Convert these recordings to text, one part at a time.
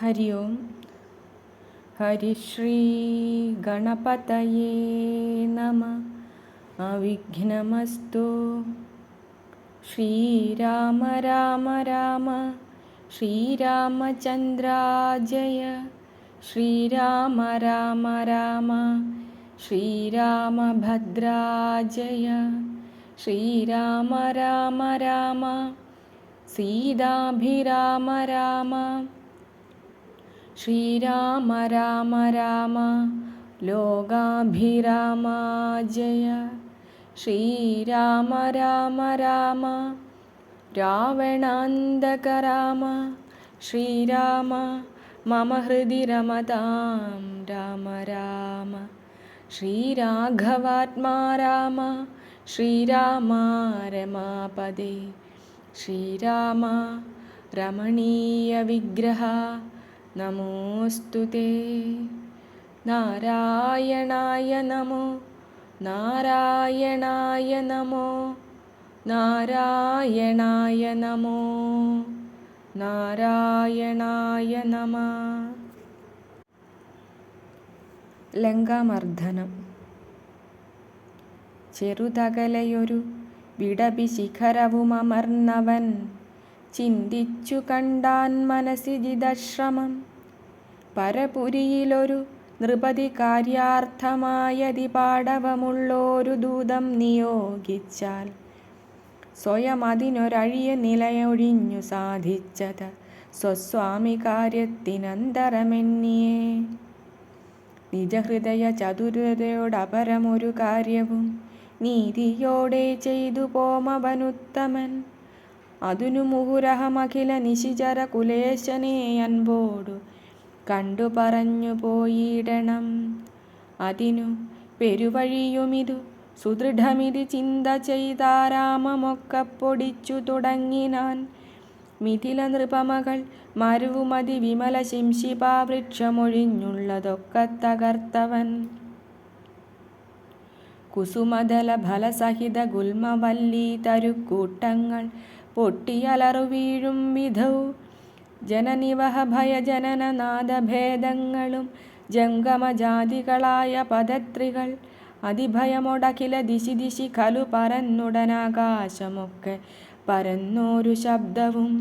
ഹരി ഓം. ഹരിശ്രീ ഗണപതയേ നമഃ. അവിഘ്നമസ്തു. ശ്രീരാമ രാമ രാമ ശ്രീരാമചന്ദ്ര ജയ. ശ്രീരാമ രാമ രാമ ശ്രീരാമഭദ്ര ജയ. ശ്രീരാമ രാമ രാമ സീതാഭിരാമ രാമ. ശ്രീരാമ രാമ രാമ ലോകാഭിരാമ ജയ. ശ്രീരാമ രാമ രാമ രാവണാന്തക രാമ. ശ്രീരാമ മമ ഹൃദി രമതാം രാമ രാമ. ശ്രീരാഘവാത്മാ രാമ. ശ്രീരാമ രമാപദേ. ശ്രീരാമ രമണീയ വിഗ്രഹ നമോസ്തുതേ. നാരായണായ നമോ നാരായണായ നമോ നാരായണായ നമോ നാരായണായ നമഃ. ലങ്കാമർദ്ദനം. ചെറുതകലയൊരു വിടപി ശിഖരവുമമർന്നവൻ ചിന്തിച്ചു കണ്ടാൻ മനസ്സി ജിതശ്രമം. പരപുരിയിലൊരു നൃപതി കാര്യാർത്ഥമായതി പാടവമുള്ളോരു ദൂതം നിയോഗിച്ചാൽ സ്വയം അതിനൊരഴിയ നിലയൊഴിഞ്ഞു സാധിച്ചത് സ്വസ്വാമി കാര്യത്തിനന്തരമെന്നിയേ. നിജഹൃദയ ചതുരതയോടപരമൊരു കാര്യവും നീതിയോടെ ചെയ്തു പോമവനുത്തമൻ. അതിനു മുഹുരഹമഖില നിശിചര കുലേശനെ അൻപോടു കണ്ടു പറഞ്ഞു പോയിടണം. അതിനു പെരുവഴിയുമിതു സുദൃഢമിതി ചിന്ത ചെയ്താരാമമൊക്കെ പൊടിച്ചു തുടങ്ങിനാൻ. മിഥില നൃപമകൾ മരുവുമതി വിമല ശിംശിപാവൃക്ഷമൊഴിഞ്ഞുള്ളതൊക്കെ തകർത്തവൻ. കുസുമദല ഫലസഹിത ഗുൽമവല്ലീ തരുക്കൂട്ടങ്ങൾ പൊട്ടിയലറു വീഴും വിധൗ. ജനനിവഹ ഭയജനന നാദഭേദങ്ങളും ജംഗമജാതികളായ പദത്രികൾ അതിഭയമൊടഖില ദിശി ദിശി ഖലു പരന്നുടനാകാശമൊക്കെ പരന്നോരു ശബ്ദവും.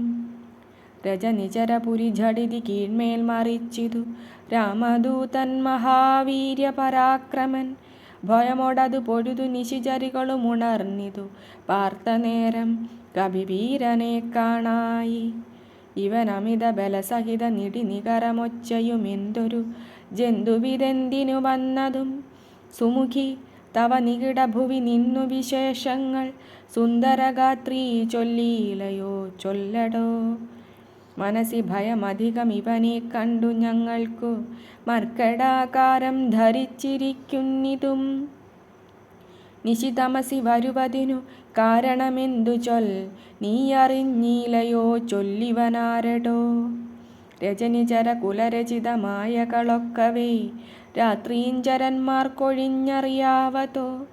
രജനിചരപുരി ഝടിതി കീഴ്മേൽ മറിച്ചിതു രാമദൂതൻ മഹാവീര്യ പരാക്രമൻ. ഭയമൊടതു പൊഴുതു നിശിചരികളും ഉണർന്നിതു പാർത്തനേരം കവിവീരനെ കാണായി. ഇവൻ അമിത ബലസഹിത നിടിനികരമൊച്ചയുമെന്തൊരു ജന്തുവിതെന്തിനു വന്നതും. സുമുഖി തവ നികിട ഭുവി നിന്നു വിശേഷങ്ങൾ സുന്ദരഗാത്രീ ചൊല്ലീലയോ ചൊല്ലടോ. മനസ്സി ഭയമധികം ഇവനെ കണ്ടു ഞങ്ങൾക്കു മർക്കടാകാരം ധരിച്ചിരിക്കുന്നിതും. നിശിതമസി വരുവതിനു കാരണമെന്തു ചൊൽ നീയറിഞ്ഞീലയോ ചൊല്ലിവനാരടോ. രജനിചര കുലരചിതമായകളൊക്കവേ രാത്രീഞ്ചരന്മാർക്കൊഴിഞ്ഞറിയാവതോ.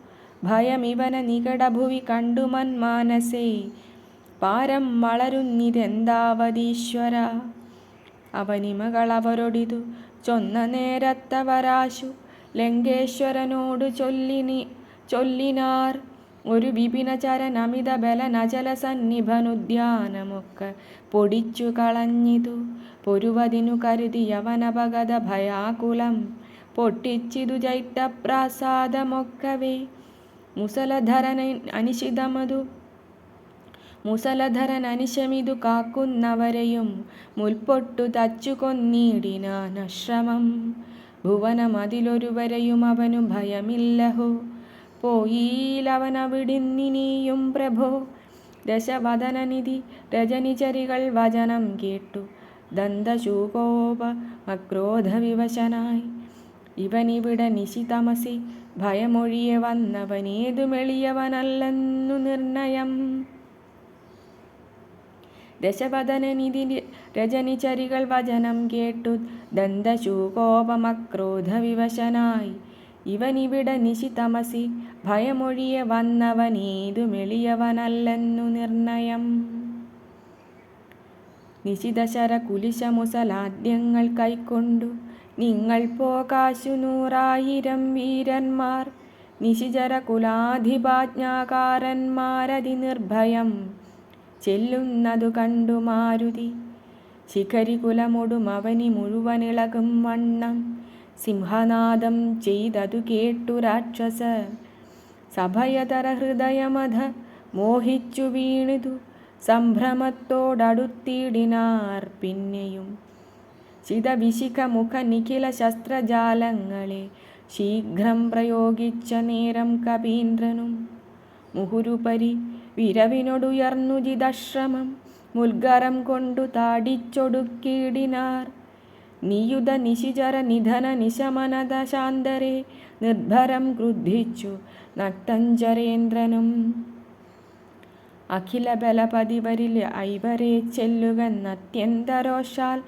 ഭയമിവന നികടഭുവി കണ്ടു മന്മാനസേ പാരം വളരുന്നിതെന്താവതീശ്വര. അവനിമകളവരൊടിതു ചൊന്ന നേരത്തവരാശു ലങ്കേശ്വരനോടു ചൊല്ലിനാർ. ഒരു വിപിനചരൻ അമിത ബലനചല സന്നിഭനുദ്യാനമൊക്കെ പൊടിച്ചു കളഞ്ഞിതു. പൊരുവതിനു കരുതിയവനപഗത ഭയാകുലം പൊട്ടിച്ചിതു ചൈത്യപ്രാസാദമൊക്കവേ. മുസലധരൻ അനിശമിതു കാക്കുന്നവരെയും മുൽപ്പൊട്ടു തച്ചു കൊന്നിടിനാനശ്രമം. ഭുവനമതിലൊരുവരെയും അവനു ഭയമില്ലഹോ. പോയീലവനവിടിന്നിനിയും പ്രഭോ. ദശവദനനിധി രജനിചരികൾ വചനം കേട്ടു ദന്തശൂകോപ അക്രോധവിവശനായി. ഇവനിവിടെ നിശിതമസി ഭയമൊഴിയെ വന്നവനേതുമെളിയവനല്ലെന്നു നിർണയം. ദശവദനനിധി രജനിചരികൾ വചനം കേട്ടു ദന്തശൂകോപമക്രോധവിവശനായി. ഇവനിവിടെ നിശിതമസി ഭയമൊഴിയെ വന്നവനേതുമെളിയവനല്ലെന്നു നിർണയം. നിശിതശര കുലിശമുസലാദ്യങ്ങൾ കൈക്കൊണ്ടു നിങ്ങൾ പോകാശു 100,000 വീരന്മാർ. നിശിചര കുലാധിപാജ്ഞാകാരന്മാരതി നിർഭയം ചെല്ലുന്നതു കണ്ടു മാരുതി. ശിഖരി കുലമൊടും അവനി മുഴുവനിളകും വണ്ണം സിംഹനാദം ചെയ്തതു കേട്ടു രാക്ഷസ സഭയതര ഹൃദയമധ മോഹിച്ചു വീണിതു സംഭ്രമത്തോടടുത്തിടിനാർ. പിന്നെയും ചിതവിശിഖ മുഖ നിഖില ശസ്ത്രജാലങ്ങളെ ശീഘ്രം പ്രയോഗിച്ച നേരം കപീന്ദ്രനും മുഹുരുപരി വിരവിനൊടുയർന്നു ജിതശ്രമം മുൽഗരം കൊണ്ടു താടിച്ചൊടുക്കിടിനാർ. നിയുത നിശിചര നിധന നിശമനത ശാന്തരെ നിർഭരം ക്രുദ്ധിച്ചു നക്തഞ്ചരേന്ദ്രനും. അഖില ബലപതിവരിൽ ഐവരെ ചെല്ലുകന്നത്യന്തരോഷാൽ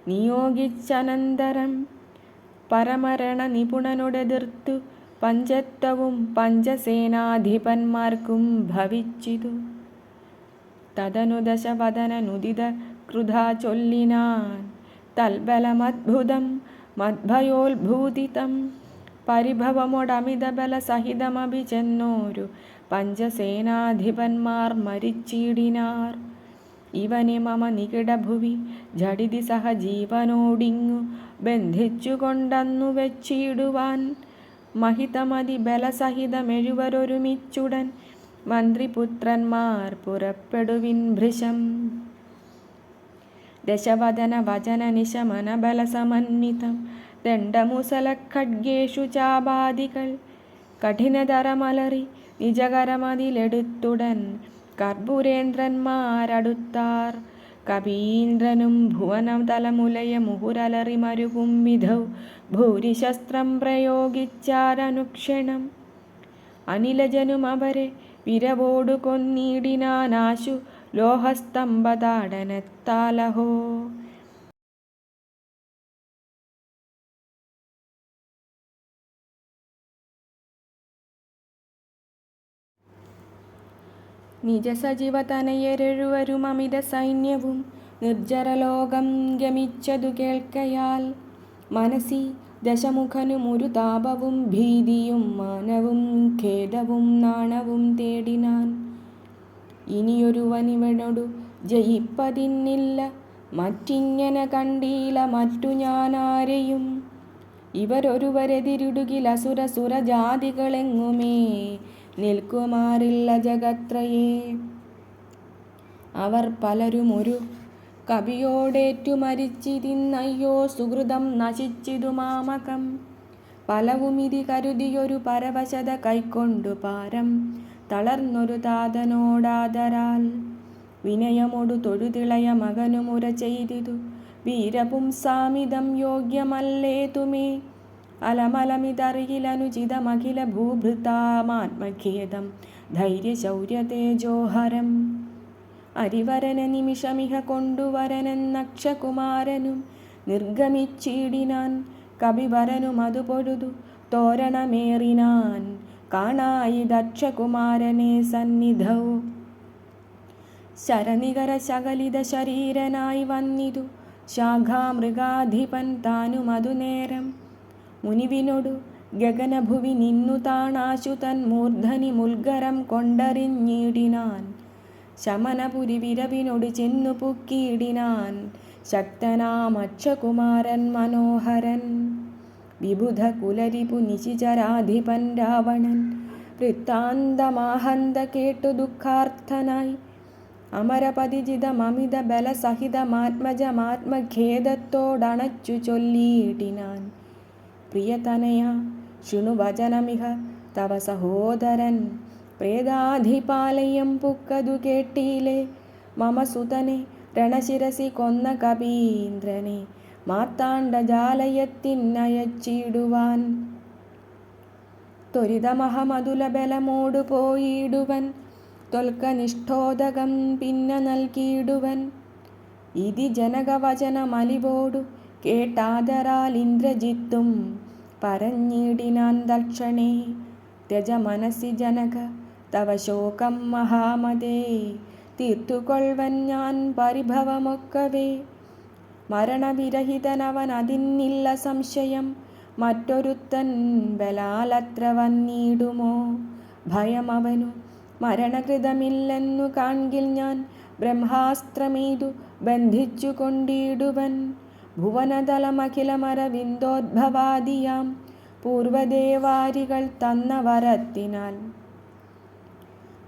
നിയോഗിച്ചനന്തരം പരമരണ നിപുണനോടെതിർത്തു പഞ്ചത്വവും പഞ്ചസേനാധിപന്മാർക്കും ഭവിച്ചിതു. തദനു ദശവദനനുദിത ക്രുധാ ചൊല്ലിനാൻ തൽബലമദ്ഭുതം മദ്ഭയോത്ഭൂതിതം. പരിഭവമൊടമിത ബല സഹിതമഭി ചെന്നോരു പഞ്ചസേനാധിപന്മാർ മരിച്ചിടിനാർ. ഇവനെ മമ നികിടഭുവി ജഡിതി സഹജീവനോടിങ്ങു ബന്ധിച്ചു കൊണ്ടന്നു വെച്ചിടുവാൻ. മഹിതമതി ബലസഹിതമെഴുവരൊരുമിച്ചുടൻ മന്ത്രിപുത്രന്മാർ പുറപ്പെടുവിൻ ഭൃശം. ദശവദന വചന നിശമന ബലസമന്വിതം ദണ്ഡമുസലഖഡ്ഗേഷു ചാപാദികൾ കഠിനതരമലറി നിജകരമതിലെടുത്തുടൻ കർപ്പൂരേന്ദ്രന്മാരടുത്താർ. കപീന്ദ്രനും ഭുവനം തലമുലയ മുഹുരലറി മരുവും വിധൗ ഭൂരിശസ്ത്രം പ്രയോഗിച്ചാരനുക്ഷണം. അനിലജനും അവരെ വിരവോടു കൊന്നിടിനാനാശു ലോഹസ്തംഭതാടനത്താലഹോ. നിജസജീവതനയരെഴുവരും അമിത സൈന്യവും നിർജ്ജരലോകം ഗമിച്ചതു കേൾക്കയാൽ മനസി ദശമുഖനും ഒരു താപവും ഭീതിയും മാനവും ഖേദവും നാണവും തേടിനാൻ. ഇനിയൊരുവനിവനോടു ജയിപ്പതിന്നില്ല മറ്റിങ്ങനെ കണ്ടീല മറ്റു ഞാനാരെയും. ഇവരൊരുവരെതിരിടുകിൽ അസുര സുരജാതികളെങ്ങുമേ നിൽക്കുമാറില്ല ജഗത്രയേ. അവർ പലരും ഒരു കവിയോടേറ്റു മരിച്ചിതിന്നയ്യോ സുഹൃതം നശിച്ചിതു മാമകം. പലവുമിതി കരുതിയൊരു പരവശത കൈക്കൊണ്ടു പാരം തളർന്നൊരു താതനോടാദരാൽ വിനയമൊടു തൊഴുതിളയ മകനുമുര ചെയ്തിതു വീരപുംസാമിതം യോഗ്യമല്ലേതുമേ. അലമലമിതറിയിലനുചിതമഖില ഭൂഭൃതാമാത്മഖേദം ധൈര്യശൗര്യതേജോഹരം. അരിവരന നിമിഷമിഹ കൊണ്ടുവരനെന്നക്ഷകുമാരനും നിർഗമിച്ചിടിനാൻ. കവിവരനും അതു പൊഴുതു തോരണമേറിനാൻ കാണായി ദക്ഷകുമാരനെ സന്നിധൗ. ശരനികര ശകലിത ശരീരനായി വന്നിതു ശാഖാമൃഗാധിപൻ താനുമതു നേരം. മുനിവിനോടു ഗഗനഭുവി നിന്നു താണാശു തൻ മൂർധനി മുൽഗരം കൊണ്ടറിഞ്ഞിടിനാൻ. ശമനപുരി വിരവിനോട് ചെന്നു പുക്കിയിടിനാൻ ശക്തനാമക്ഷകുമാരൻ മനോഹരൻ. വിബുധ കുലരിപു നിശിചരാധിപൻ രാവണൻ വൃത്താന്തമാഹന്ത കേട്ടു ദുഃഖാർത്ഥനായി അമരപതിജിതമമിത ബലസഹിതമാത്മജമാത്മഖേദത്തോടണച്ചു ചൊല്ലിയിടിനാൻ. പ്രിയതനയ ശൃണു വചനമിഹ തവ സഹോദരൻ പ്രേതാധിപാലയം പുക്കതു കേട്ടീലേ. മമ സുതനെ രണശിരസി കൊന്ന കപീന്ദ്രനെ മാർത്താണ്ഡജാലയത്തിനയച്ചിടുവാൻ. ത്വരിതമഹമതുല ബലമോടു പോയിടുവൻ ത്വൽക്കനിഷ്ഠോദകം പിന്നെ നൽകിയിടുവൻ. ഇതി ജനകവചനമലിവോടു കേട്ടാദരാൽ ഇന്ദ്രജിത്തും പറഞ്ഞിടിനാൻ തൽക്ഷണേ. ത്യജ മനസ്സി ജനക തവ ശോകം മഹാമതേ തീർത്തുകൊള്ളുവൻ ഞാൻ പരിഭവമൊക്കവേ. മരണവിരഹിതനവൻ അതിന്നില്ല സംശയം, മറ്റൊരുത്തൻ ബലാലത്ര വന്നിടുമോ ഭയമവനു. മരണകൃതമില്ലെന്നു കാൺകിൽ ഞാൻ ബ്രഹ്മാസ്ത്രമീതു ബന്ധിച്ചു കൊണ്ടിടുവൻ. ഭുവനതലമഖിലമരവിന്ദോദ്ഭവാദിയാം പൂർവദേവാരികൾ തന്ന വരത്തിനാൽ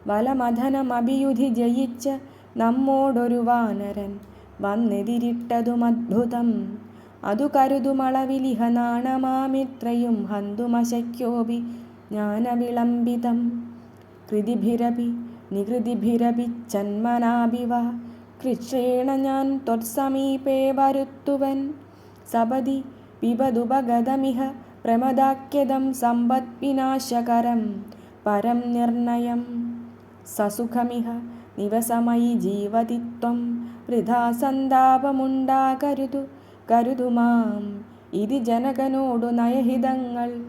വലമഥനമഭിയുധി ജയിച്ച നമ്മോടൊരു വാനരൻ വന്നെതിരിട്ടതുമദ്ഭുതം. അതു കരുതുമളവിലിഹ നാണമാമിത്രയും ഹന്തുമശക്യോപി ജ്ഞാനവിളംബിതം. കൃതിഭിരപി നികൃതിഭിരപി ചന്മനാഭിവ കൃച്ഛ്രേണ ഞാൻ ത്വത്സമീപേ വരുത്തുവൻ. സപദി പിബതുപഗതമിഹ പ്രമദാഖ്യദം സമ്പദ്വിനാശകരം പരം നിർണയം. സസുഖമിഹ നിവസമയി ജീവതിത്വം വൃഥാ സന്താപമുണ്ടാകരുതു കരുതുമാം. ഇതി ജനകനോടു നയഹിതങ്ങൾ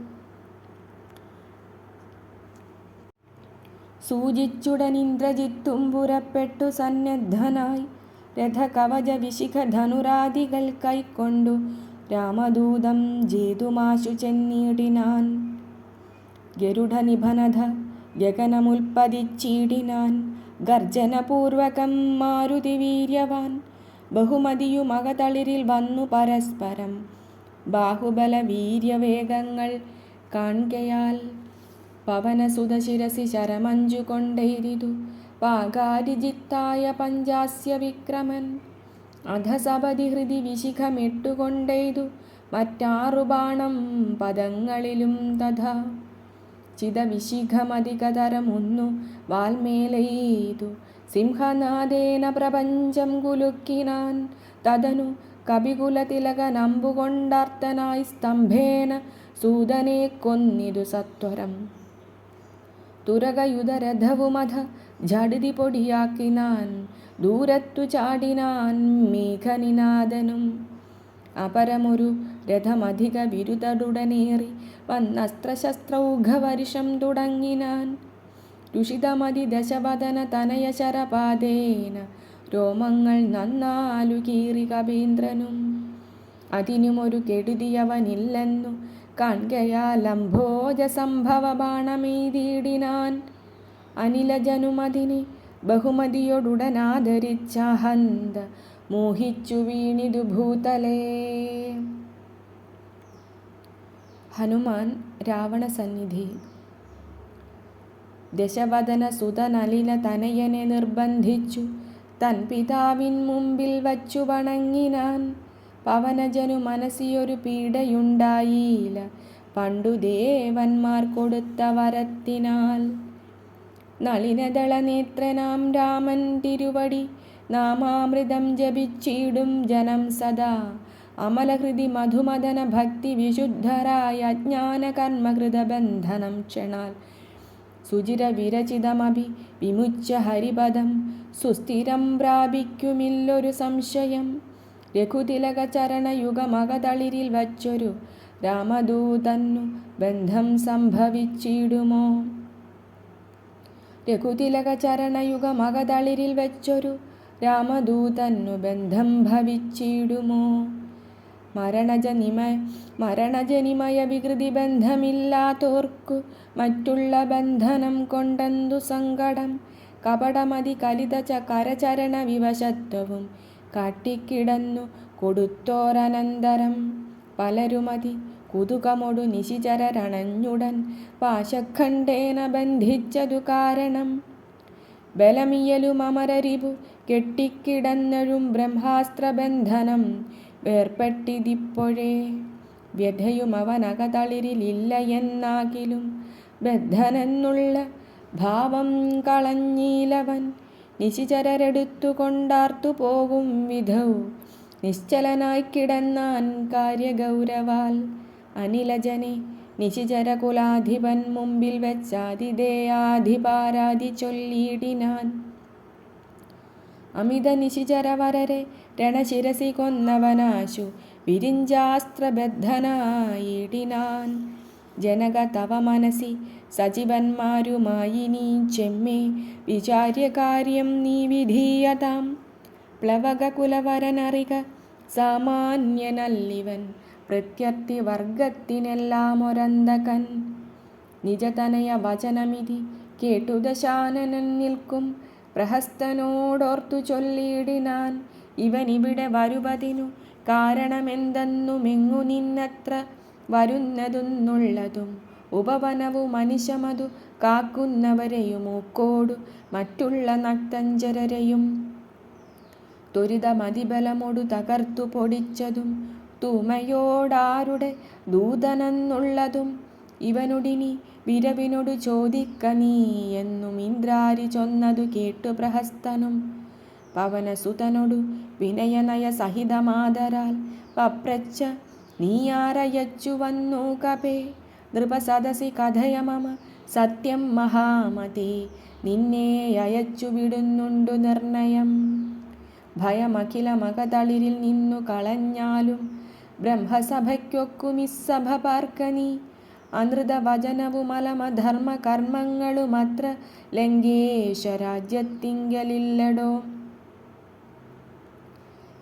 സൂചിച്ചുടനിന്ദ്രജിത്തും പുറപ്പെട്ടു സന്നദ്ധനായി. രഥകവച വിശിഖ ധനുരാദികൾ കൈക്കൊണ്ടു രാമദൂതം ജേതുമാശു ചെന്നിടിനാൻ. ഗരുഡനിഭനധ ഗഗനമുൽപ്പതിച്ചിടിനാൻ. ഗർജനപൂർവകം മാരുതി വീര്യവാൻ. ബഹുമതിയുമകതളിരിൽ വന്നു പരസ്പരം ബാഹുബല വീര്യവേഗങ്ങൾ കാൺകയാൽ. പവനസുത ശിരസി ശരമഞ്ചു കൊണ്ടെയ്തിതു പാകാരിജിത്തായ പഞ്ചാസ്യ വിക്രമൻ. അധസപതി ഹൃദി വിശിഖമിട്ടുകൊണ്ടെയ്തു മറ്റാറു ബാണം പദങ്ങളിലും തഥാ. ചിതവിശിഖമധികതരമൊന്നു വാൽമേലെയ്തു സിംഹനാദേന പ്രപഞ്ചം കുലുക്കിനാൻ. തദനു കപികുലതിലകനമ്പുകൊണ്ടാർത്തനായി സ്തംഭേന സൂതനെ കൊന്നിതു സത്വരം. തുരകയുധരഥവുമധ ജഡിതി പൊടിയാക്കിനാൻ. ദൂരത്തു ചാടിനാൻ മേഘനിനാദനും. അപരമൊരു രഥമധിക വിരുതടുടനേറി വന്നസ്ത്രശസ്ത്രൗഘവർഷം തുടങ്ങിനാൻ. രുഷിതമതി ദശവദന തനയ ശരപാദേന രോമങ്ങൾ നന്നാലു കീറി കപീന്ദ്രനും. അതിനുമൊരു കെടുതിയവനില്ലെന്നു കാൺകയാലംഭോജ സംഭവ ബാണമെയ്തിടിനാൻ. അനിലജനുമതിനെ ബഹുമതിയൊടുടനാദരിച്ചഹന്ത മോഹിച്ചു വീണിതു ഭൂതലേ. ഹനുമാൻ രാവണസന്നിധി. ദശവദന സുതനലിന തനയനെ നിർബന്ധിച്ചു തൻ പിതാവിൻ മുമ്പിൽ വച്ചു വണങ്ങിനാൻ. പവനജനു മനസ്സിയൊരു പീഡയുണ്ടായില്ല പണ്ടു ദേവന്മാർ കൊടുത്ത വരത്തിനാൽ. നളിനദളനേത്രനാം രാമൻ തിരുവടി നാമാമൃതം ജപിച്ചിടും ജനം സദാ. അമലഹൃദി മധുമദന ഭക്തി വിശുദ്ധരായ അജ്ഞാന കർമ്മകൃതബന്ധനം ക്ഷണാൽ. സുചിര വിരചിതമഭി വിമുച്യ ഹരിപദം സുസ്ഥിരം പ്രാപിക്കുമില്ലൊരു സംശയം. രഘുതിലക ചരണയുഗമകതളിരിൽ വച്ചൊരു രാമദൂതന്നു ബന്ധം സംഭവിച്ചിടുമോ. രഘുതിലക ചരണയുഗമകതളിരിൽ വെച്ചൊരു രാമദൂതന്നു ബന്ധം ഭവിച്ചിടുമോ. മരണജനിമയ വികൃതി ബന്ധമില്ലാത്തോർക്കു മറ്റുള്ള ബന്ധനം കൊണ്ടെന്തു സങ്കടം. കപടമതി കലിത കരചരണ വിവശത്വവും കാട്ടിക്കിടന്നു കൊടുത്തോരനന്തരം. പലരുമതി കുതുകമൊടു നിശിചരരണഞ്ഞുടൻ പാശഖണ്ഡേന ബന്ധിച്ചതു കാരണം. ബലമിയലുമമരരിപു കെട്ടിക്കിടന്നഴും ബ്രഹ്മാസ്ത്രബന്ധനം വേർപ്പെട്ടിതിപ്പോഴേ. വ്യഥയുമവനകതളിരിലില്ല എന്നാകിലും ബദ്ധനെന്നുള്ള ഭാവം കളഞ്ഞീലവൻ. നിശിചരരെടുത്തുകൊണ്ടാർത്തു പോകും വിധൗ നിശ്ചലനായി കിടന്നാൻ കാര്യഗൗരവാൽ. അനിലജനെ നിശിചരകുലാധിപൻ മുമ്പിൽ വെച്ചാതിഥേയാധിപാരാതി ചൊല്ലിയിടിനാൻ. അമിത നിശിചരവരരെ രണശിരസി കൊന്നവനാശു വിരിഞ്ചാസ്ത്രബദ്ധനായിടിനാൻ. ജനക തവ മനസി സജീവന്മാരുമായി നീ ചെമ്മേ വിചാര്യകാര്യം നീ വിധീയതാം. പ്ലവക കുലവരനറിക സാമാന്യനല്ലിവൻ പ്രത്യർത്ഥി വർഗത്തിനെല്ലാം ഒരന്തകൻ. നിജതനയ വചനമിതി കേട്ടു ദശാനനൻ നിൽക്കും പ്രഹസ്തനോടോർത്തു ചൊല്ലിയിടിനാൻ. ഇവനിവിടെ വരുവതിനു കാരണമെന്തെന്നുമെങ്ങു നിന്നത്ര വരുന്നതെന്നുള്ളതും ഉപവനവും മനുഷ്യമതു കാക്കുന്നവരെയും ഊക്കോടു മറ്റുള്ള നക്തഞ്ചരരെയും ത്വരിതമതിബലമൊടു തകർത്തു പൊടിച്ചതും തൂമയോടാരുടെ ദൂതനെന്നുള്ളതും ഇവനൊടിനി വിരവിനോടു ചോദിക്ക നീ എന്നും ഇന്ദ്രാരി ചൊന്നതു കേട്ടു പ്രഹസ്തനും പവനസുതനൊടു വിനയനയ സഹിതമാദരാൽ പപ്രച്ഛ നീയാരയച്ചു വന്നു കപേ. നൃപസദസി കഥയ മമ സത്യം മഹാമതേ നിന്നെ അയച്ചു വിടുന്നുണ്ടു നിർണയം. ഭയമഖില മകതളിരിൽ നിന്നു കളഞ്ഞാലും ബ്രഹ്മസഭയ്ക്കൊക്കുമിസ്സഭ പാർക്കനീ. അനൃതവചനവുമലമധർമ്മ കർമ്മങ്ങളുമത്ര ലങ്കേശ രാജ്യത്തിങ്കലില്ലടോ.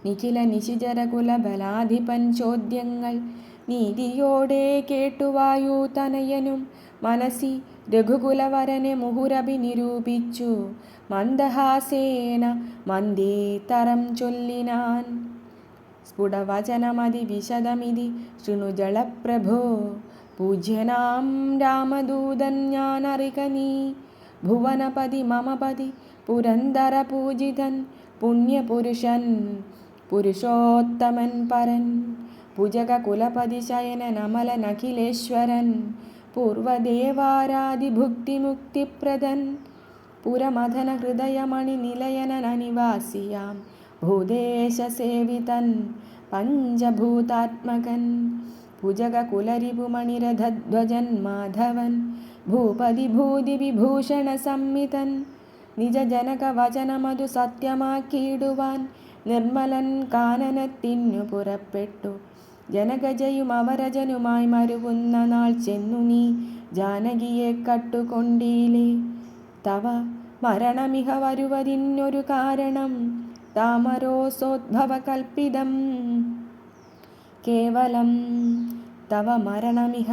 നിഖില നിശിചരകുല ബലാധിപൻ ചോദ്യങ്ങൾ നീതിയോടെ കേട്ടുവായു തനയനും മനസി രഘുകുലവരനെ മുഹുരഭി നിരൂപിച്ചു മന്ദഹാസേന മന്ദേതരം ചൊല്ലിനാൻ. സ്ഫുടവചനമതി വിശദമിതി ശൃണുജളപ്രഭോ പൂജ്യനാം രാമദൂതൻ ഞാനറിക നീ. ഭുവനപതി മമപതി പുരന്ദര പൂജിതൻ പുണ്യപുരുഷൻ പുരുഷോത്തമൻ പരൻ ഭുജക കുലപതി ശയനൻ അമലനഖിലേശ്വരൻ പൂർവദേവാരാദിഭുക്തിമുക്തിപ്രദൻ പുരമഥന ഹൃദയമണി നിലയനൻ അനിവാസിയാം ഭൂദേശസേവിതൻ പഞ്ചഭൂതാത്മകൻ ഭുജക കുലരിപുമണിരഥധ്വജൻ മാധവൻ ഭൂപതി ഭൂതി വിഭൂഷണ സംമിതൻ നിജ ജനക വചനമതു സത്യമാക്കിയിടുവാൻ നിർമ്മലൻ കാനനത്തിനു പുറപ്പെട്ടു. ജനകജയും അവരജനുമായി മരുവുന്ന നാൾ ചെന്നു നീ ജാനകിയെ കട്ടുകൊണ്ടീലേ. തവ മരണമിഹ വരുവതിനൊരു കാരണം താമരോസോദ്ഭവ കൽപ്പിതം കേവലം. തവ മരണമിഹ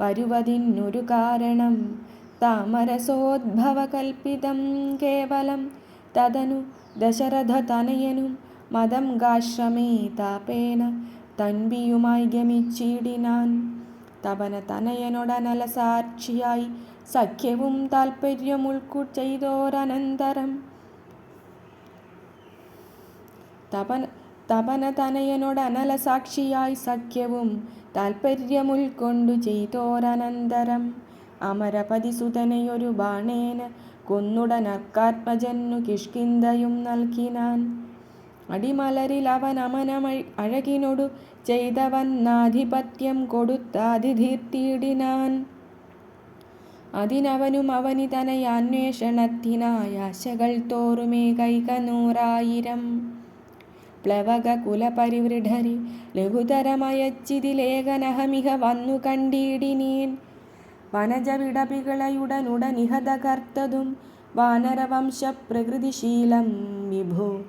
വരുവതിനൊരു കാരണം താമരസോദ്ഭവ കൽപ്പിതം കേവലം. തദനു ദശരഥ തനയനും മദം ഗാശ്രമേ താപേന തൻവിയുമായി ഗമിച്ചിടിനാൻ. തപന തനയനോടനല സാക്ഷിയായി സഖ്യവും താൽപര്യം ചെയ്തോരനന്തരം തപന തനയനോടനല സാക്ഷിയായി സഖ്യവും താൽപര്യമുൾക്കൊണ്ടു ചെയ്തോരനന്തരം അമരപതി സുതനെയൊരു ബാണേന കൊന്നുടനർക്കാത്മജന്നു കിഷ്കിന്ധയും നൽകിനാൻ. അടിമലരിൽ അവൻ അമനം അഴകിനോടു ചെയ്തവന്നാധിപത്യം കൊടുത്താതിധീർത്തിയിടിനാൻ. അതിനവനും അവനി തനയാന്വേഷണത്തിനായ ആശകൾ തോറുമേ കൈകനൂറായിരം പ്ലവക കുലപരിവൃഢരി ലഘുതരമയച്ചിതിലേഖനഹമിഹ വന്നു കണ്ടിടിനീൻ. വനജ വിടപികളയുടനുടനിഹ തകർത്തതും വാനരവംശ പ്രകൃതിശീലം വിഭോ.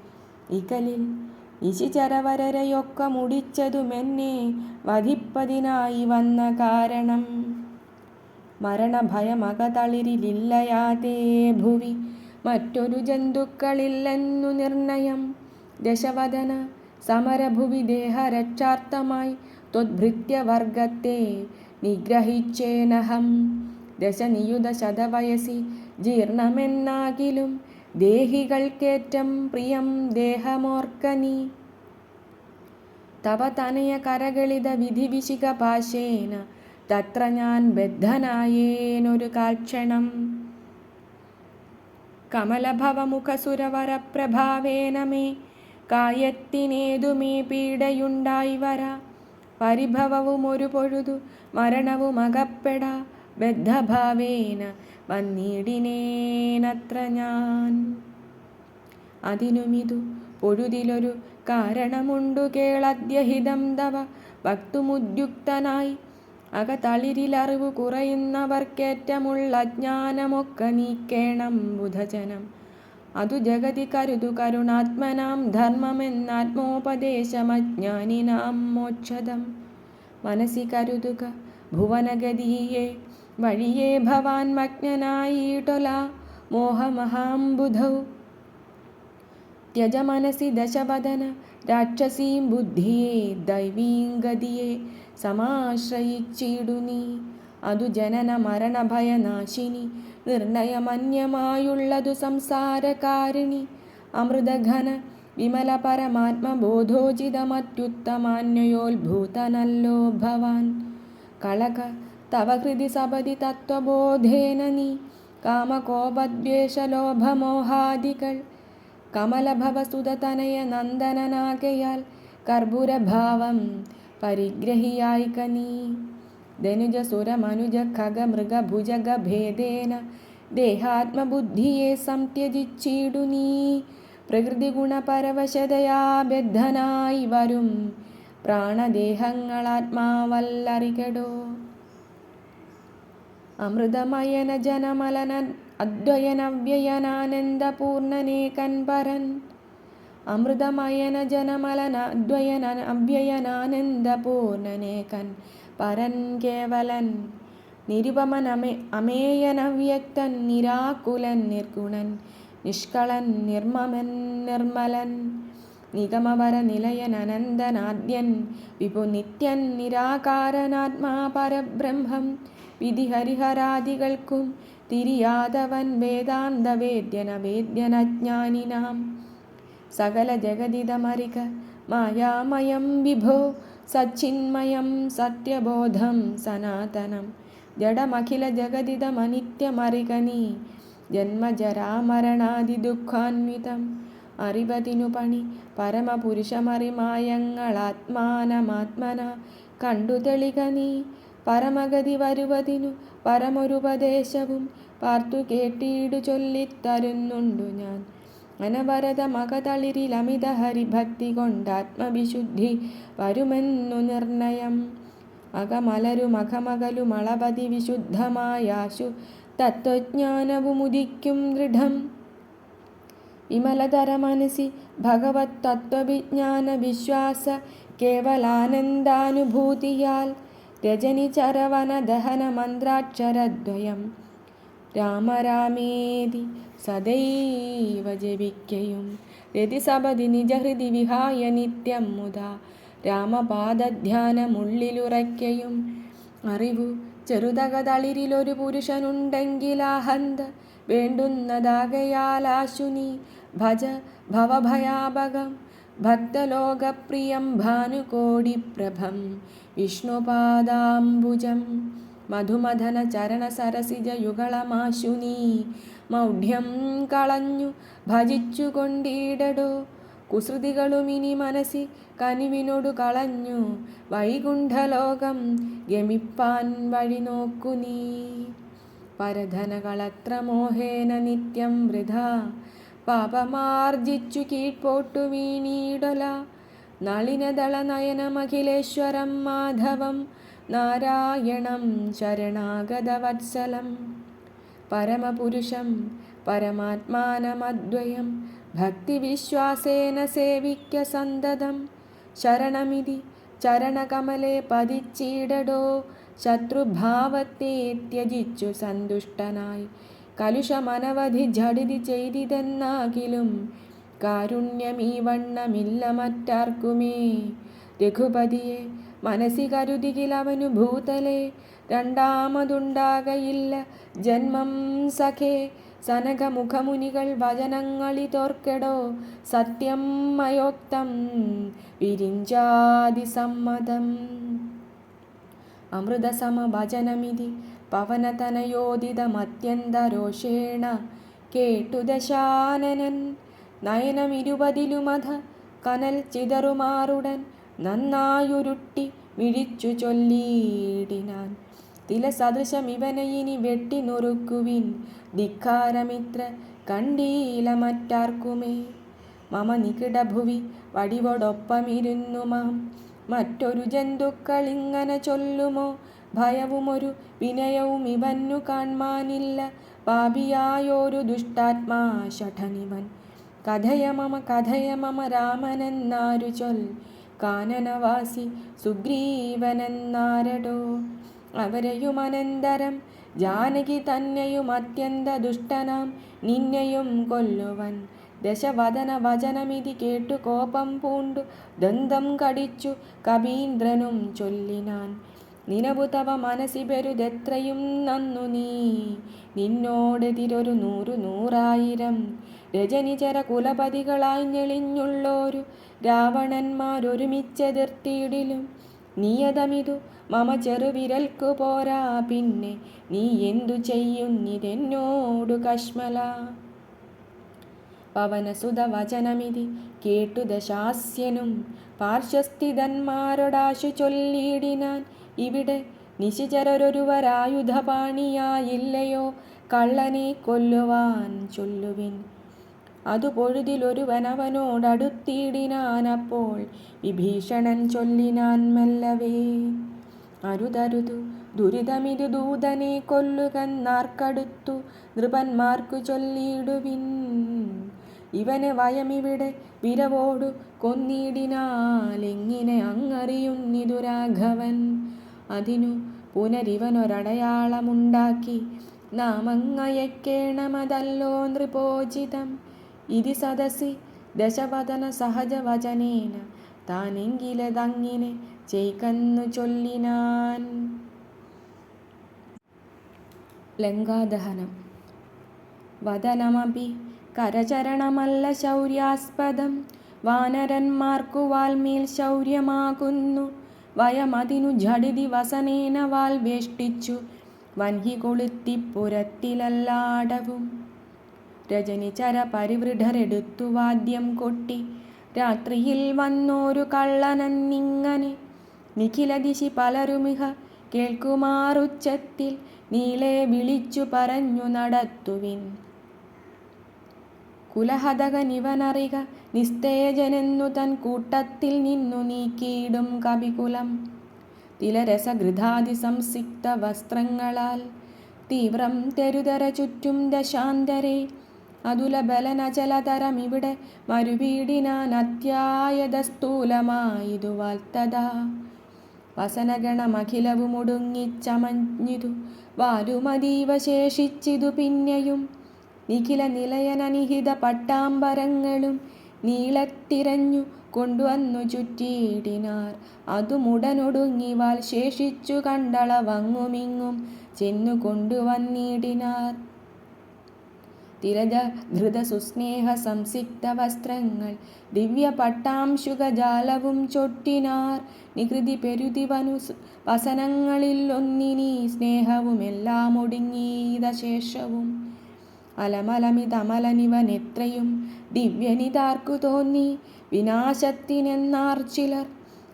ഇകലിൽ നിശിചരവരരെയൊക്കെ മുടിച്ചതുമെന്നെ വധിപ്പതിനായി വന്ന കാരണം മരണഭയമകതളിരിലില്ലയാതേ ഭുവി മറ്റൊരു ജന്തുക്കളില്ലെന്നു നിർണയം. ദശവദന സമരഭുവി ദേഹരക്ഷാർത്ഥമായി ത്വദ്ഭൃത്യവർഗത്തെ നിഗ്രഹിച്ചേനഹം. ദശനിയുത ശതവയസി ജീർണമെന്നാകിലും ദേഹികൾക്കേറ്റം പ്രിയം ദേഹമോർക്കനീ. തവ തനയ കരകളിത വിധിവിശിക പാശേന തത്ര ഞാൻ ബദ്ധനായേനൊരു കാൽക്ഷണം. കമലഭവമുഖസുരവരപ്രഭാവേന മേ കായത്തിനേതുമേ പീഡയുണ്ടായി വര. പരിഭവവും ഒരു പൊഴുതു മരണവും അകപ്പെടാ ബദ്ധഭാവേന വന്നിടിനേനത്ര ഞാൻ. അതിനുമിതു പൊഴുതിലൊരു കാരണമുണ്ടു കേളദ്യഹിതം തവ വക്തുമുദ്യുക്തനായി. അകതളിരിലറിവു കുറയുന്നവർക്കേറ്റമുള്ള അജ്ഞാനമൊക്കെ നീക്കേണം ബുധജനം. അതു ജഗതി കരുതു കരുണാത്മനാം ധർമ്മമെന്നാത്മോപദേശമജ്ഞാനിനാം മോക്ഷദം. മനസ്സി കരുതുക ഭുവനഗതിയെ വഴിയേ ഭവാൻ മഗ്നനായിടൊല മോഹമഹാംബുധൗ. ത്യജ മനസി ദശവദന രാക്ഷസീം ബുദ്ധിയെ ദൈവീം ഗതിയെ സമാശ്രയിച്ചിടു നീ. അതു ജനന മരണ ഭയനാശിനി നിർണയമന്യമായുള്ളതു സംസാരകാരിണി. അമൃതഘന വിമല പരമാത്മബോധോചിതമത്യുത്തമാന്വയോത്ഭൂതനല്ലോ ഭവാൻ. കളക തവ ഹൃദി സപതി തത്വബോധേന നീ കാമകോപദ്വേഷലോഭമോഹാദികൾ കമലഭവസുതതനയ നന്ദനനാകയാൽ കർപ്പൂരഭാവം പരിഗ്രഹിയായിക നീ. ധനുജ സുര മനുജ ഖഗ മൃഗ ഭുജഗ ഭേദേന ദേഹാത്മബുദ്ധിയെ സംത്യജിച്ചിടു നീ. പ്രകൃതി ഗുണപരവശതയാ ബദ്ധനായി വരും പ്രാണദേഹങ്ങളാത്മാവല്ലറികടോ. അമൃതമയന ജനമലന അദ്വയനവ്യയനാനന്ദപൂർണനേകൻ പരൻ. അമൃതമയന ജനമലന അദ്വയനാനന്ദപൂർണനേകൻ പരൻ കേവലൻ. നിരുപമൻ അമേയൻ അവ്യക്തൻ നിരാകുലൻ നിർഗുണൻ നിഷ്കളൻ നിർമ്മമൻ നിർമ്മലൻ. നിഗമവര നിലയൻ അനന്തനാദ്യൻ വിപുനിത്യൻ നിരാകാരനാത്മാ പരബ്രഹ്മം. വിധി ഹരിഹരാദികൾക്കും തിരിയാതവൻ വേദാന്തവേദ്യനവേദ്യനജ്ഞാനിനാം. സകല ജഗതിതമറിക മായാമയം വിഭോ സച്ചിന്മയം സത്യബോധം സനാതനം. ജഡമഖില ജഗതിതമനിത്യമറിക നീ ജന്മജരാമരണാദി ദുഃഖാന്വിതം. അറിവതിനു പണി പരമപുരുഷമറിമായങ്ങളാത്മാനമാത്മന കണ്ടു തെളിക നീ. പരമഗതി വരുവതിനു പരമൊരുപദേശവും പാർത്തു കേട്ടിടു ചൊല്ലിത്തരുന്നുണ്ടു ഞാൻ. അനവരതമകതളിരിലമിത ഹരിഭക്തി കൊണ്ടാത്മവിശുദ്ധി വരുമെന്നു നിർണയം. അകമലരുമകമകലുമളപതി വിശുദ്ധമായാശു തത്വജ്ഞാനവുമുദിക്കും ദൃഢം. വിമലതര മനസി ഭഗവത് തത്വവിജ്ഞാന വിശ്വാസ കേവലാനന്ദാനുഭൂതിയാൽ രജനി ചരവന ദഹന മന്ത്രാക്ഷരദ്വയം രാമരാമേതി സദൈവ ജപിക്കയും. രതിസപതി നിജഹൃദി വിഹായ നിത്യം മുതാ രാമപാദധ്യാനമുള്ളിലുറയ്ക്കയും. അറിവു ചെറുതകതളിരിലൊരു പുരുഷനുണ്ടെങ്കിലാഹന്ത വേണ്ടുന്നതാകയാലാശു നീ. ഭജ ഭവഭയാപകം ഭക്തലോകപ്രിയം ഭാനുകോടിപ്രഭം വിഷ്ണുപാദാംബുജം. മധുമഥന ചരണ സരസിജ യുഗളമാശു നീ. മൗഢ്യം കളഞ്ഞു ഭജിച്ചു കൊണ്ടിടടോ. കുസൃതികളുമിനി മനസ്സി കനിവിനോടു കളഞ്ഞു വൈകുണ്ഠലോകം ഗമിപ്പാൻ വഴി നോക്കു നീ. പരധനകളത്ര മോഹേന നിത്യം വൃഥാ പാപമാർജിച്ചു കീഴ്പോട്ടു വീണീടൊല. നളിനദള നയനമഖിലേശ്വരം മാധവം നാരായണം ശരണാഗതവത്സലം. പരമപുരുഷം പരമാത്മാനമദ്വയം ഭക്തിവിശ്വാസേന സേവിക്ക സന്തതം. ശരണമിതി ചരണകമലേ പതിച്ചിടടോ. ശത്രുഭാവത്തെ ത്യജിച്ചു സന്തുഷ്ടനായി കലുഷമനവധി ജഡിതി ചെയ്തിതെന്നാകിലും കാരുണ്യമീ വണ്ണമില്ല മറ്റാർക്കുമേ. രഘുപതിയെ മനസ്സി കരുതികിലവനു ഭൂതലേ രണ്ടാമതുണ്ടാകയില്ല ജന്മം സഖേ. സനകമുഖമുനികൾ വചനങ്ങളിതോർക്കെടോ സത്യം മയോക്തം വിരിഞ്ചാതിസമ്മതം. അമൃതസമഭജനമിതി പവനതനയോദിതമത്യന്തരോഷേണ കേട്ടു ദശാനനൻ. നയനമിരുപതിലുമധ കനൽ ചിതറുമാറുടൻ നന്നായുരുട്ടി മിഴിച്ചു ചൊല്ലിയിടിനാൻ. തിലസദൃശമിവനയിനി വെട്ടി നുറുക്കുവിൻ ധിക്കാരമിത്ര കണ്ടീല മറ്റാർക്കുമേ. മമ നികിടഭുവി വടിവോടൊപ്പമിരുന്നു മാം മറ്റൊരു ജന്തുക്കളിങ്ങനെ ചൊല്ലുമോ. ഭയവുമൊരു വിനയവും ഇവന്നു കാൺമാനില്ല. പാപിയായൊരു ദുഷ്ടാത്മാ ശഠനിവൻ. കഥയ മമ രാമനെന്നാരു ചൊൽ. കാനനവാസി സുഗ്രീവനെന്നാരടോ. അവരെയുമനന്തരം ജാനകി തന്നെയും അത്യന്ത ദുഷ്ടനാം നിന്നെയും കൊല്ലുവൻ. ദശവദന വചനമിതി കേട്ടു കോപം പൂണ്ടു ദന്തം കടിച്ചു കവീന്ദ്രനും ചൊല്ലിനാൻ. നിനവു തവ മനസ്സിബരുതെത്രയും നന്നു നീ. നിന്നോടെതിരൊരു 100,000 രജനിചര കുലപതികളായി ഞെളിഞ്ഞുള്ളോരു രാവണന്മാരൊരുമിച്ചെതിർത്തിയിടിലും. നിയതമിതു മമ ചെറുവിരൽക്കു പോരാ. പിന്നെ നീ എന്തു ചെയ്യുന്നിതെന്നോടു കശ്മല. പവനസുത വചനമിതി കേട്ടു ദശാസ്യനും പാർശ്വസ്ഥിതന്മാരോടാശു ചൊല്ലിയിടിനാൻ. ഇവിടെ നിശിചരൊരുവരായുധപാണിയായില്ലയോ. കള്ളനെ കൊല്ലുവാൻ ചൊല്ലുവിൻ. അതു പൊഴുതിലൊരുവനവനോടടുത്തിയിടിനാൻ. അപ്പോൾ വിഭീഷണൻ ചൊല്ലിനാൻ മെല്ലവേ. അരുതരുതു ദുരിതമിതു ദൂതനെ കൊല്ലുകന്നാർക്കടുത്തു നൃപന്മാർക്കു ചൊല്ലിയിടുവിൻ. ഇവനെ വയമിവിടെ വിരവോടു കൊന്നിടിനാലെങ്ങിനെ അങ്ങറിയുന്നിതു രാഘവൻ. അതിനു പുനരിവനൊരടയാളമുണ്ടാക്കി നാമങ്ങയക്കേണമതല്ലോ നൃപോചിതം. ഇതി സദസി ദശവദന സഹജവചനേന താനെങ്കിലതങ്ങിനെ ചെയ്കന്നു ചൊല്ലിനാൻ. ലങ്കാദഹനം. വദനമപി കരചരണമല്ല ശൗര്യാസ്പദം. വാനരന്മാർക്കു വാൽമേൽ ശൗര്യമാകുന്നു. വയമതിനു ഝടിതി വസനേന വാൽ വേഷ്ടിച്ചു വൻഹി കൊളുത്തിപ്പുരത്തിലെല്ലാടവും. രജനിചര പരിവൃഢരെടുത്തു വാദ്യം കൊട്ടി രാത്രിയിൽ വന്നോരു കള്ളനെന്നിങ്ങനെ. നിഖിലദിശി പലരുമിഹ കേൾക്കുമാറുച്ചത്തിൽ നീളെ വിളിച്ചു പറഞ്ഞു നടത്തുവിൻ. കുലഹതകനിവനറിക നിസ്തേജനെന്നു തൻ കൂട്ടത്തിൽ നിന്നു നീക്കിയിടും കപികുലം. തിലരസഘൃതാദി സംസിക്ത വസ്ത്രങ്ങളാൽ തീവ്രം തെരുതര ചുറ്റും ദശാന്തരെ. അതുലബലനചലതരമിവിടെ മരുവീടിനാൻ അത്യായതസ്ഥൂലമായിതു വാൽത്തതാ. വസനഗണമഖിലവുമൊടുങ്ങിച്ചമഞ്ഞിതു വാലുമതീവ ശേഷിച്ചിതു പിന്നെയും. നിഖില നിലയനനിഹിത പട്ടാംബരങ്ങളും നീളത്തിരഞ്ഞു കൊണ്ടുവന്നു ചുറ്റിയിടിനാർ. അതുമുടനൊടുങ്ങി വാൽ ശേഷിച്ചു കണ്ടളവങ്ങുമിങ്ങും ചെന്നു കൊണ്ടുവന്നിടിനാർ. തിലജഘൃത സുസ്നേഹ സംസിക്ത വസ്ത്രങ്ങൾ ദിവ്യ പട്ടാംശുകജാലവും ചൊട്ടിനാർ. നികൃതി പെരുതിവനു വസനങ്ങളിൽ ഒന്നിനീ സ്നേഹവുമെല്ലാം ഒടുങ്ങീതശേഷവും. അലമലമിതമലനിവനെത്രയും ദിവ്യനിതാർക്കു തോന്നി വിനാശത്തിനെന്നാർ ചിലർ.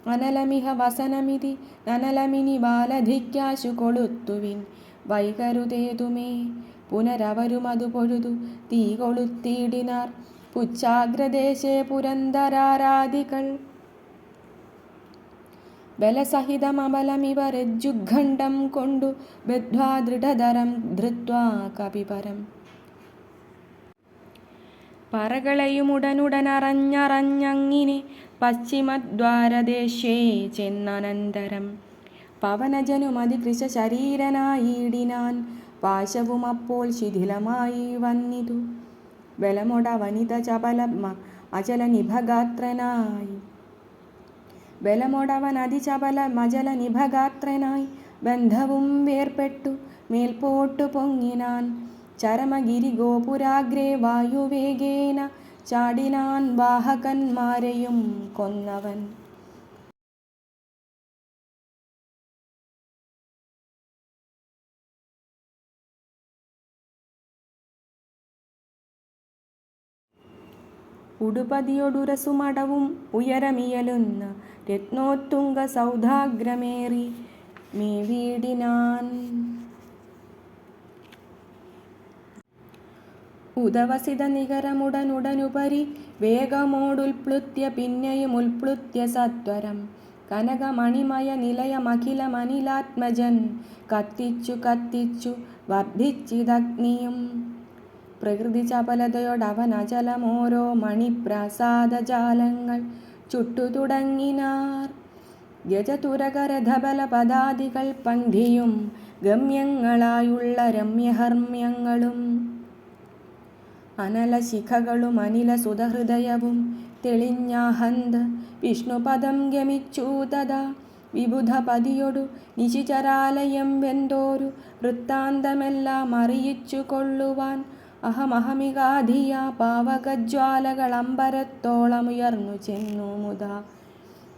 അനലമിഹ വസനമിതി നനലമിനി ബാലധിക്കാശു കൊളുത്തുവിൻ. വൈകരുതേതുമേ പുനരവരുമതു പൊഴുതു തീ കൊളുത്തിയിടിനാർ. പുച്ഛാഗ്രദേശേ പുരന്തരാരാദികൾ ബലസഹിതമബലമിവരജ്ജുഖണ്ഡം കൊണ്ടു ബദ്ധ്വാ ദൃഢതരം ധൃത്വാ കപിപരം. പറകളയുമുടനുടനറഞ്ഞറിഞ്ഞങ്ങിനെ പശ്ചിമദ്വാരദേശേ ചെന്നനന്തരം. പവനജനുമതികൃശശരീരനായിടിനാൻ. പാശവുമപ്പോൾ ശിഥിലമായി വന്നിതു. ബലമൊടവനിത അചലനിഭഗാത്രനായി. ബലമൊടവനതിചപലമചലനിഭഗാത്രനായി ബന്ധവും വേർപെട്ടു മേൽപോട്ടു പൊങ്ങിനാൻ. ചരമഗിരിഗോപുരാഗ്രേ വായുവേഗേന ചാടിനാൻ വാഹകന്മാരെയും കൊന്നവൻ. ഉടുപതിയൊടുരസുമടവും ഉയരമിയലുന്ന രത്നോത്തുംഗ സൗധാഗ്രമേറി മേവിയിടിനാൻ. ഉദവസിത നികരമുടനുടനുപരി വേഗമോടുൽപ്ലുത്യ പിന്നെയും ഉൽപ്ലുത്യ സത്വരം. കനകമണിമയ നിലയമഖിലമനിലാത്മജൻ കത്തിച്ചു കത്തിച്ചു വർദ്ധിച്ചിതഗ്നിയും. പ്രകൃതി ചപലതയോടവൻ അചലമോരോ മണിപ്രാസാദജാലങ്ങൾ ചുട്ടു തുടങ്ങിനാർ. ഗജതുരകരഥബല പദാദികൾ പന്ഥിയും ഗമ്യങ്ങളായുള്ള രമ്യഹർമ്മ്യങ്ങളും അനലശിഖകളും അനില സുതഹൃദയവും തെളിഞ്ഞാഹന്ത വിഷ്ണുപദം ഗമിച്ചു തഥാ. വിബുധപതിയൊടു നിശിചരാലയം വെന്തോരു വൃത്താന്തമെല്ലാം അറിയിച്ചു കൊള്ളുവാൻ അഹമഹമികാധിയ പാവകജ്വാലകൾ അമ്പരത്തോളമുയർന്നു ചെന്നു മുതാ.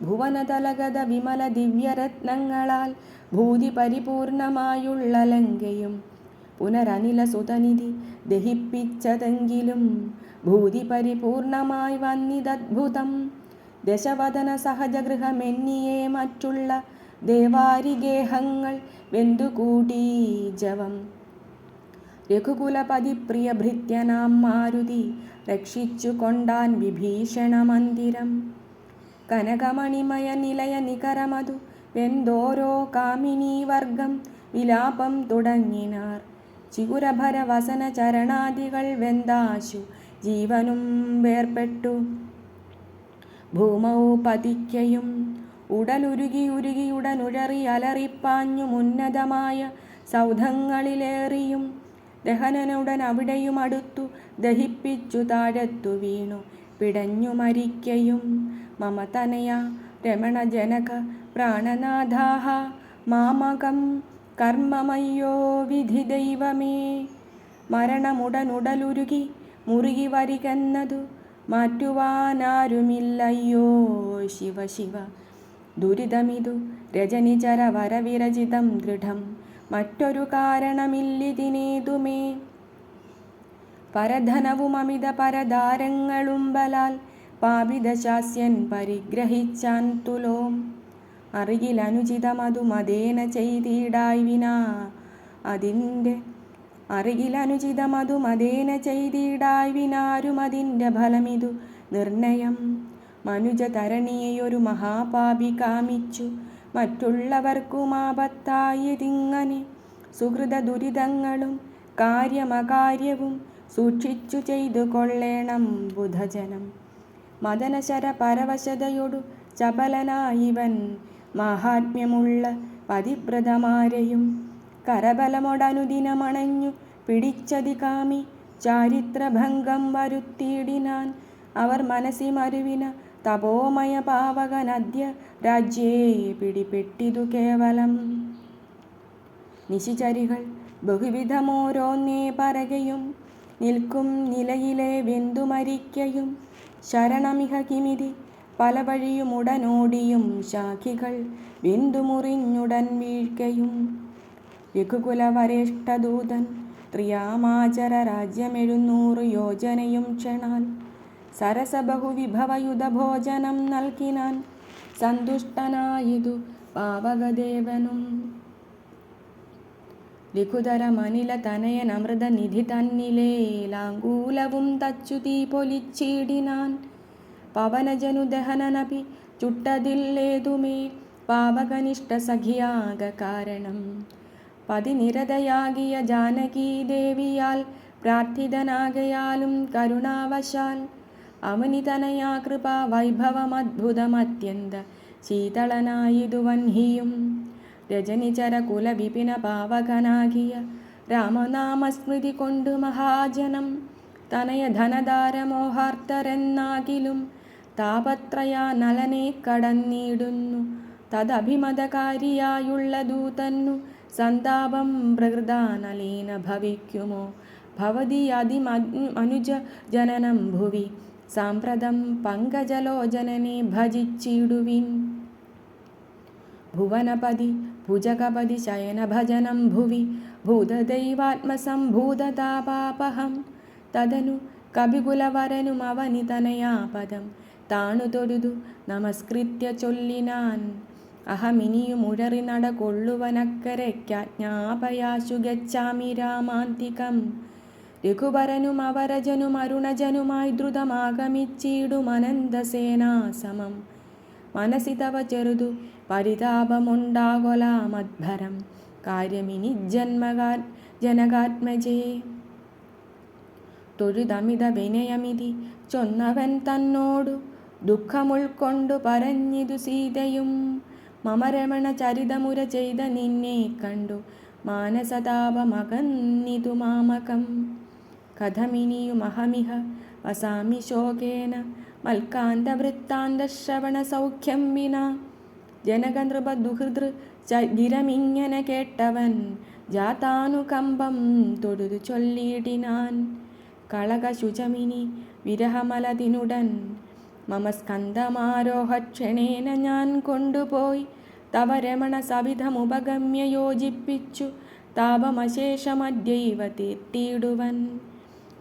ഭുവനതലഗത വിമല ദിവ്യരത്നങ്ങളാൽ ഭൂതി പരിപൂർണമായുള്ള ലങ്കയും പുനരനില സുതനിധി ദഹിപ്പിച്ചതെങ്കിലും ഭൂതി പരിപൂർണമായി വന്നിതദ്ഭുതം. ദശവദന സഹജഗൃഹമെന്നിയേ മറ്റുള്ള ദേവാരിഗേഹങ്ങൾ വെന്തുകൂടി ജവം. രഘുകുലപതി പ്രിയ ഭൃത്യനാം മാരുതി രക്ഷിച്ചു കൊണ്ടാൻ വിഭീഷണ മന്ദിരം. കനകമണിമയ നിലയ നികരമതു വെന്തോരോ കാമിനീവർഗം വിലാപം തുടങ്ങിനാർ. ചിഗുരഭര വസന ചരണാദികൾ വെന്താശു ജീവനും വേർപെട്ടു ഭൂമൗ പതിക്കയും. ഉടലുരുകി ഉരുകി ഉടനുഴറി അലറിപ്പാഞ്ഞു മുന്നതമായ സൗധങ്ങളിലേറിയും ദഹനനുടൻ അവിടെയും അടുത്തു ദഹിപ്പിച്ചു താഴത്തു വീണു പിടഞ്ഞു മരിക്കയും. മമതനയ രമണ ജനക പ്രാണനാഥാഹ മാമകം കർമ്മമയ്യോ വിധി ദൈവമേ. മരണമുടനുടലുരുകി മുറുകി വരികെന്നതു മാറ്റുവാനാരുമില്ലയ്യോ ശിവ ശിവ. ദുരിതമിതു രജനിചര വരവിരചിതം ദൃഢം മറ്റൊരു കാരണമില്ലിതിനേതുമേ. പരധനവും അമിത പരദാരങ്ങളും ബലാൽ പാപിതശാസ്യൻ പരിഗ്രഹിച്ചാൻ തുലോം. അറികിലനുചിതമതു മതേന ചെയ്തിടായി വിനാ വിനാരും അതിൻ്റെ ഫലമിതു നിർണയം. മനുജതരണിയെയൊരു മഹാപാപി കാമിച്ചു മറ്റുള്ളവർക്കുമാപത്തായതിങ്ങനെ. സുഹൃത ദുരിതങ്ങളും കാര്യമകാര്യവും സൂക്ഷിച്ചു ചെയ്തു കൊള്ളേണം ബുധജനം. മദനശര പരവശതയൊടു ചപലനായിവൻ മാഹാത്മ്യമുള്ള പതിവ്രതമാരെയും കരബലമൊടനുദിനമണഞ്ഞു പിടിച്ചതികാമി ചാരിത്രഭംഗം വരുത്തിയിടിനാൻ. അവർ മനസ്സി മരുവിന തപോമയ പാവകനദ്യ രാജ്യേ പിടിപെട്ടിതു കേവലം. നിശിചരികൾ ബഹുവിധമോരോന്നേ പറകയും നിൽക്കും നിലയിലെ വെന്തുമരിക്കയും. ശരണമിഹ കിമിതി പല വഴിയുമുടനോടിയും ശാഖികൾ വെന്തുമുറിഞ്ഞുടൻ വീഴ്കയും. രഘുകുലവരേഷ്ഠദൂതൻ ത്രിയാമാചര രാജ്യം 700 യോജനയും ക്ഷണാൽ സരസബഹുവിഭവയുധഭോജനം നൽകിനാൻ. സന്തുഷ്ടനായിതു പാവകദേവനും ലഘുതരമനില തനയൻ അമൃതനിധി തന്നിലേലാങ്കൂലവും തച്ചു തീ പൊലിച്ചിടിനാൻ. പവനജനു ദഹനനപി ചുട്ടതില്ലേതുമേ പാവകനിഷ്ഠ സഖിയാക കാരണം. പതിനിരതയാകിയ ജാനകീദേവിയാൽ പ്രാർത്ഥിതനാകയാലും കരുണാവശാൽ അവനിതനയാ കൃപാ വൈഭവമദ്ഭുതമത്യന്ത ശീതളനായിതു വൻഹിയും. രജനിചര കുലവിപിന പാവകനാകിയ രാമനാമസ്മൃതി കൊണ്ടു മഹാജനം തനയ ധനധാരമോഹാർത്തരെന്നാകിലും താപത്രയാ നലനെ കടന്നിടുന്നു. തദഭിമതകാരിയായുള്ള ദൂതന്നു സന്താപം പ്രകൃതാനലീന ഭവിക്കുമോ ഭവതി അതിമനുജ ജനനം ഭുവി സാമ്പ്രതം പങ്കജലോചനനെ ഭജിച്ചിടുവിൻ. ഭുവനപതി ഭുജഗപതി ശയനഭജനം ഭുവി ഭൂതദൈവാത്മസംഭൂതതാപാപഹം. തദനു കപികുലവരനും അവനിതനയാപദം താണു തൊഴുതു നമസ്കൃത്യ ചൊല്ലിനാൻ. അഹമിനിയും ഉഴറി നടകൊള്ളുവനക്കരയ്ക്കാജ്ഞാപയാശു ഗച്ഛാമി രാമാന്തികം. രഘുവരനും അവരജനും അരുണജനുമായി ദ്രുതമാഗമിച്ചിടുമനന്തസേനാസമം. മനസി തവ ചെറുതു പരിതാപമുണ്ടാകൊലാമദ്ഭരം കാര്യമിനി ജനകാത്മജേ. തൊഴുതമിത വിനയമിതി ചൊന്നവൻ തന്നോടു ദുഃഖമുൾക്കൊണ്ടു പറഞ്ഞിതു സീതയും. മമ രമണ ചരിതമുര ചെയ്ത നിന്നെ കണ്ടു മാനസതാപമകന്നിതു മാമകം. കഥമിനിയുമഹമിഹ വസാമി ശോകേന മൽക്കാന്തവൃത്താന്ത ശ്രവണ സൗഖ്യം വിന. ജനകനൃപ ദുഹൃദൃ ഗിരമിങ്ങനെ കേട്ടവൻ ജാതാനുകമ്പം തൊഴുതു ചൊല്ലിയിടിനാൻ. കളകശുചമിനി വിരഹമലതിനുടൻ മമ സ്കന്ധമാരോഹക്ഷണേന ഞാൻ കൊണ്ടുപോയി തവ രമണ സവിധമുപഗമ്യ യോജിപ്പിച്ചു താപമശേഷമദ്യൈവ തീർത്തിയിടുവൻ.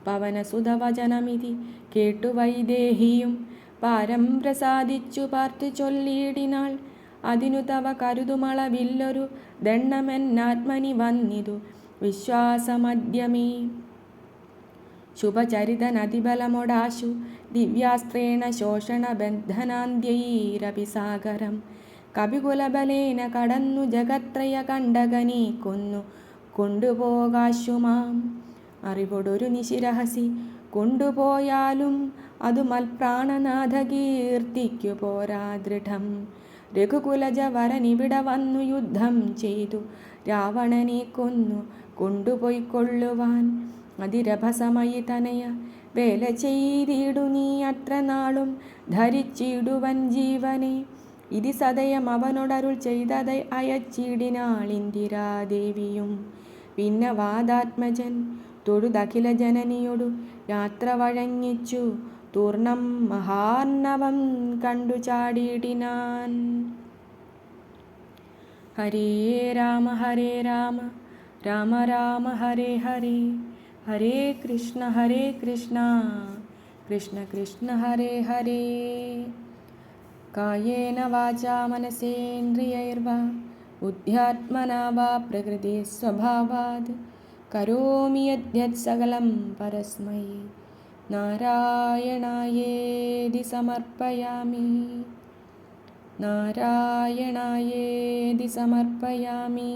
പവനസുതവചനമിതി കേട്ടു വൈദേഹിയും പാരം പ്രസാദിച്ചു പാർത്തു ചൊല്ലിയിടിനാൾ. അതിനു തവ കരുതുമളവില്ലൊരു ദണ്ണമെന്നാത്മനി വന്നിതു വിശ്വാസമദ്യമേ. ശുഭചരിതനതിബലമൊടാശു ദിവ്യാസ്ത്രേണ ശോഷണബന്ധനാന്ത്യൈരപി സാഗരം കപികുലബലേന കടന്നു ജഗത്രയ കണ്ടകനെ കൊന്നു കൊണ്ടുപോകാശുമാം. അറിവൊടൊരു നിശിരഹസി കൊണ്ടുപോയാലും അതു മൽപ്രാണനാഥ കീർത്തിക്കു പോരാ ദൃഢം. രഘുകുലജ വരനിവിടെ വന്നു യുദ്ധം ചെയ്തു രാവണനെ കൊന്നു കൊണ്ടുപോയിക്കൊള്ളുവാൻ. അതിരഭസമയി തനയ വേല ചെയ്തിടു നീ അത്ര നാളും ധരിച്ചിടുവൻ ജീവനെ. ഇതി സദയം അവനോടരുൾ ചെയ്തதை അയച്ചിടിനാളിന്ദിരാദേവിയും. പിന്നെ വാദാത്മജൻ തൊഴുതഖില ജനനിയൊടു യാത്ര വഴങ്ങിച്ചു തൂർണം മഹാർണവം കണ്ടു ചാടിയിടിനാൻ. ഹരേ രാമ രാമ രാമ ഹരേ ഹരേ, ഹരേ കൃഷ്ണ കൃഷ്ണ കൃഷ്ണ ഹരേ ഹരേ. കായേന വാചാ മനസേന്ദ്രിയൈർവാ ബുദ്ധ്യാത്മനാ വാ പ്രകൃതി സ്വഭാവാത് കരോമി യദ്യത് സകലം പരസ്മൈ നാരായണായേതി സമർപ്പയാമി. നാരായണായേതി സമർപ്പയാമി.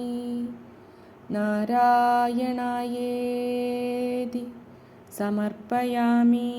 നാരായണായേതി സമർപ്പയാമി.